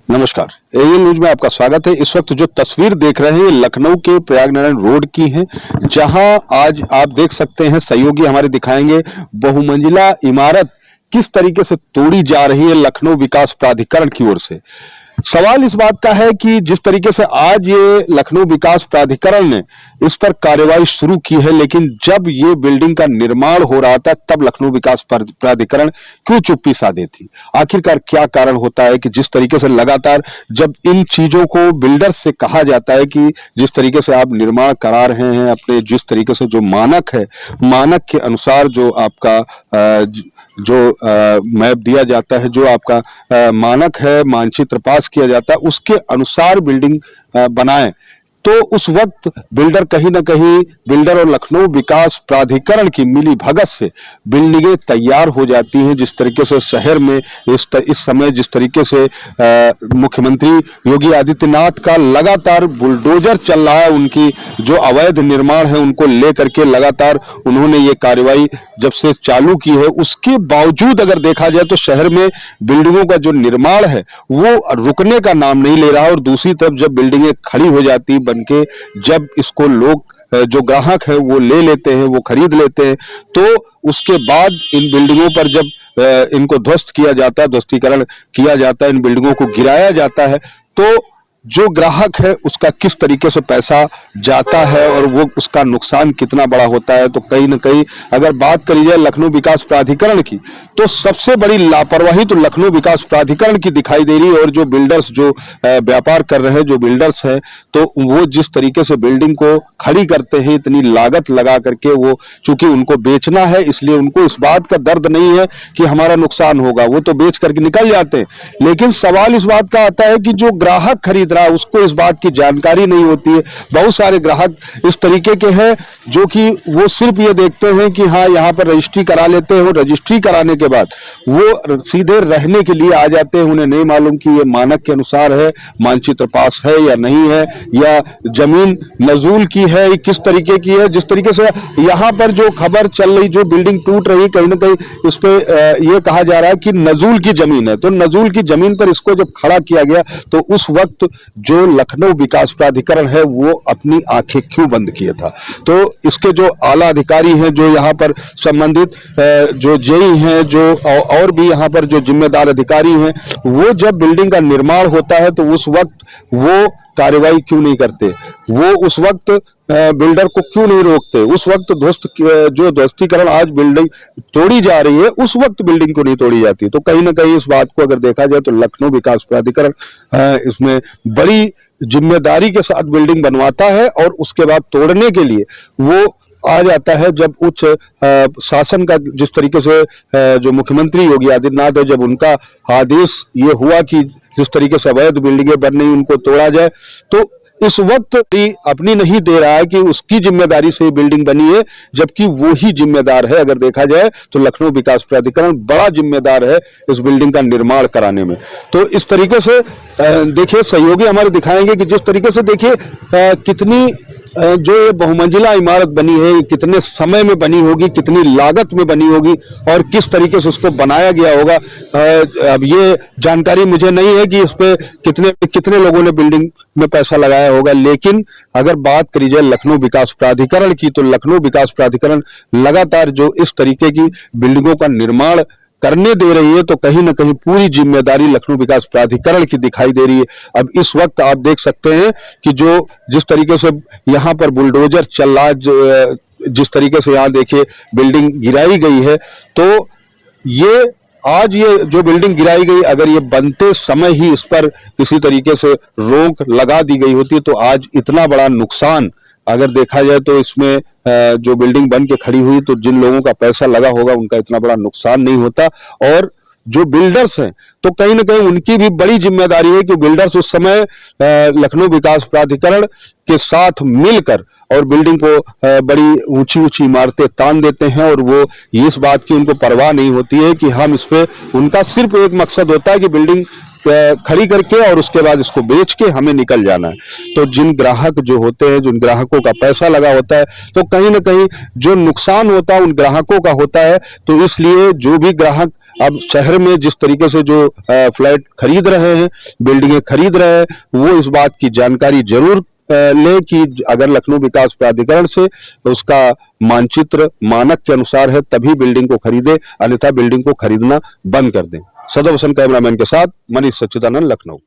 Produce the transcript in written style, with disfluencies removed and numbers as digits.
नमस्कार, an news में आपका स्वागत है। इस वक्त जो तस्वीर देख रहे हैं लखनऊ के प्रयागनारायण रोड की है, जहां आज आप देख सकते हैं, सहयोगी हमारे दिखाएंगे बहुमंजिला इमारत किस तरीके से तोड़ी जा रही है लखनऊ विकास प्राधिकरण की ओर से। सवाल इस बात का है कि जिस तरीके से आज ये लखनऊ विकास प्राधिकरण ने इस पर कार्रवाई शुरू की है, लेकिन जब ये बिल्डिंग का निर्माण हो रहा था तब लखनऊ विकास प्राधिकरण क्यों चुप्पी साधे थी? आखिरकार क्या कारण होता है कि जिस तरीके से लगातार जब इन चीजों को बिल्डर से कहा जाता है कि जिस तरीके से आप निर्माण करा रहे हैं, अपने जिस तरीके से जो मानक है, मानक के अनुसार जो आपका मैप दिया जाता है, जो आपका मानक है, मानचित्र पास किया जाता है, उसके अनुसार बिल्डिंग बनाएं, तो उस वक्त बिल्डर कहीं ना कहीं बिल्डर और लखनऊ विकास प्राधिकरण की मिली भगत से बिल्डिंगें तैयार हो जाती हैं। जिस तरीके से शहर में इस समय जिस तरीके से मुख्यमंत्री योगी आदित्यनाथ का लगातार बुलडोजर चल रहा है, उनकी जो अवैध निर्माण है उनको लेकर के लगातार उन्होंने ये कार्रवाई जब से चालू की है, उसके बावजूद अगर देखा जाए तो शहर में बिल्डिंगों का जो निर्माण है वो रुकने का नाम नहीं ले रहा। और दूसरी तरफ जब बिल्डिंगें खड़ी हो जाती बनके, जब इसको लोग जो ग्राहक है वो ले लेते हैं, वो खरीद लेते हैं, तो उसके बाद इन बिल्डिंगों पर जब इनको ध्वस्त किया जाता है, ध्वस्तीकरण किया जाता है, इन बिल्डिंगों को गिराया जाता है, तो जो ग्राहक है उसका किस तरीके से पैसा जाता है और वो उसका नुकसान कितना बड़ा होता है। तो कहीं ना कहीं अगर बात करी जाए लखनऊ विकास प्राधिकरण की, तो सबसे बड़ी लापरवाही तो लखनऊ विकास प्राधिकरण की दिखाई दे रही है। और जो बिल्डर्स जो व्यापार कर रहे हैं, जो बिल्डर्स हैं, तो वो जिस तरीके से बिल्डिंग को खड़ी करते हैं, इतनी लागत लगा करके, वो चूंकि उनको बेचना है इसलिए उनको इस बात का दर्द नहीं है कि हमारा नुकसान होगा, वो तो बेच करके निकल जाते हैं। लेकिन सवाल इस बात का आता है कि जो ग्राहक खरीद रहा है उसको इस बात की जानकारी नहीं होती है। बहुत सारे ग्राहक इस तरीके के हैं जो कि वो सिर्फ ये देखते हैं कि हाँ यहाँ पर रजिस्ट्री करा लेते हैं, रजिस्ट्री कराने के बाद वो सीधे रहने के लिए आ जाते हैं। उन्हें नहीं मालूम कि ये मानक के अनुसार है, मानचित्र पास है या नहीं है, या जमीन नजूल की है, किस तरीके की है। जिस तरीके से यहाँ पर जो खबर चल रही, जो बिल्डिंग टूट रही, कहीं ना कहीं इस पे ये कहा जा रहा है कि नजूल की जमीन है। तो नजूल की जमीन पर इसको जब खड़ा किया गया तो उस वक्त जो लखनऊ विकास प्राधिकरण है वो अपनी आंखें क्यों बंद किया था? तो इसके जो आला अधिकारी हैं, जो यहाँ पर संबंधित जो जेई हैं, जो और भी यहाँ पर जो जिम्मेदार अधिकारी हैं, वो जब बिल्डिंग का निर्माण होता है तो उस वक्त वो कार्रवाई क्यों नहीं करते? वो उस वक्त बिल्डर को क्यों नहीं रोकते? उस वक्त जो ध्वस्तीकरण आज बिल्डिंग तोड़ी जा रही है, उस वक्त बिल्डिंग को नहीं तोड़ी जाती। तो कहीं ना कहीं इस बात को अगर देखा जाए तो लखनऊ विकास प्राधिकरण इसमें बड़ी जिम्मेदारी के साथ बिल्डिंग बनवाता है और उसके बाद तोड़ने के लिए वो आ जाता है जब उच्च शासन का, जिस तरीके से जो मुख्यमंत्री योगी आदित्यनाथ है, जब उनका आदेश ये हुआ कि जिस तरीके से अवैध बिल्डिंगें बन रही उनको तोड़ा जाए, तो इस वक्त अपनी नहीं दे रहा है कि उसकी जिम्मेदारी से बिल्डिंग बनी है, जबकि वो ही जिम्मेदार है। अगर देखा जाए तो लखनऊ विकास प्राधिकरण बड़ा जिम्मेदार है इस बिल्डिंग का निर्माण कराने में। तो इस तरीके से देखिए, सहयोगी हमारे दिखाएंगे कि जिस तरीके से देखिए कितनी जो ये बहुमंजिला इमारत बनी है, कितने समय में बनी होगी, कितनी लागत में बनी होगी और किस तरीके से उसको बनाया गया होगा। अब ये जानकारी मुझे नहीं है कि इस पे कितने लोगों ने बिल्डिंग में पैसा लगाया होगा। लेकिन अगर बात करी जाए लखनऊ विकास प्राधिकरण की, तो लखनऊ विकास प्राधिकरण लगातार जो इस तरीके की बिल्डिंगों का निर्माण करने दे रही है, तो कहीं ना कहीं पूरी जिम्मेदारी लखनऊ विकास प्राधिकरण की दिखाई दे रही है। अब इस वक्त आप देख सकते हैं कि जिस तरीके से यहाँ पर बुलडोजर चल रहा है, जिस तरीके से यहाँ देखिए बिल्डिंग गिराई गई है, तो आज ये जो बिल्डिंग गिराई गई, अगर ये बनते समय ही इस पर किसी तरीके से रोक लगा दी गई होती तो आज इतना बड़ा नुकसान अगर देखा जाए तो इसमें जो बिल्डिंग बन के खड़ी हुई, तो जिन लोगों का पैसा लगा होगा उनका इतना बड़ा नुकसान नहीं होता। और जो बिल्डर्स हैं, तो कहीं ना कहीं उनकी भी बड़ी जिम्मेदारी है कि बिल्डर्स उस समय लखनऊ विकास प्राधिकरण के साथ मिलकर और बिल्डिंग को बड़ी ऊंची ऊंची इमारतें तान देते हैं, और वो इस बात की उनको परवाह नहीं होती है कि हम इस पे, उनका सिर्फ एक मकसद होता है कि बिल्डिंग खड़ी करके और उसके बाद इसको बेच के हमें निकल जाना है। तो जिन ग्राहक जो होते हैं, जिन ग्राहकों का पैसा लगा होता है, तो कहीं ना कहीं जो नुकसान होता है उन ग्राहकों का होता है। तो इसलिए जो भी ग्राहक अब शहर में जिस तरीके से जो फ्लैट खरीद रहे हैं, बिल्डिंगें खरीद रहे हैं, वो इस बात की जानकारी जरूर ले कि अगर लखनऊ विकास प्राधिकरण से उसका मानचित्र मानक के अनुसार है तभी बिल्डिंग को खरीदे, अन्यथा बिल्डिंग को खरीदना बंद कर दें। सदर वसन कैमरामैन के साथ मनीष सच्चिदानंद, लखनऊ।